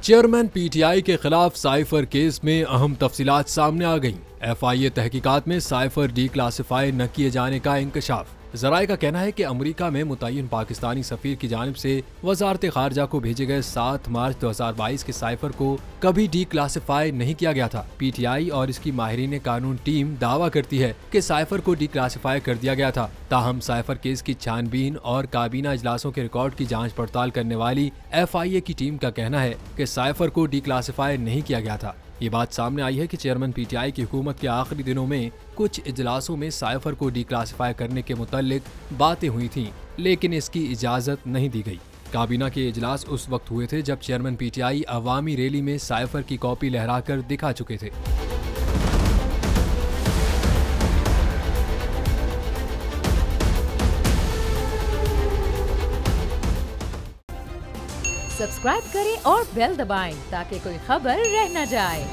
Chairman PTI के खिलाफ cipher case में अहम तफसीलात सामने आ गईं। एफआईए तहकीकात में साइफर डी क्लासिफाई न किए जाने का इंकशाफ। जराए का कहना है कि अमेरिका में मुतय्यन पाकिस्तानी सफीर की जानिब से वजारत खारजा को भेजे गए 7 मार्च 2022 के साइफर को कभी डी क्लासिफाई नहीं किया गया था। पीटीआई और इसकी माहिरीन कानून टीम दावा करती है कि साइफर को डी क्लासिफाई कर दिया गया था। ताहम साइफर केस की छानबीन और काबीना इजलासों के रिकॉर्ड की जांच पड़ताल करने वाली एफआईए की टीम का कहना है कि साइफर को डी क्लासिफाई नहीं किया गया था। ये बात सामने आई है कि चेयरमैन पीटीआई की हुकूमत के आखिरी दिनों में कुछ इजलासों में साइफर को डी क्लासिफाई करने के मुताल्लिक बातें हुई थीं, लेकिन इसकी इजाज़त नहीं दी गई। काबीना के इजलास उस वक्त हुए थे जब चेयरमैन पीटीआई अवामी रैली में साइफर की कॉपी लहराकर दिखा चुके थे। सब्सक्राइब करें और बेल दबाएं ताकि कोई खबर रह न जाए।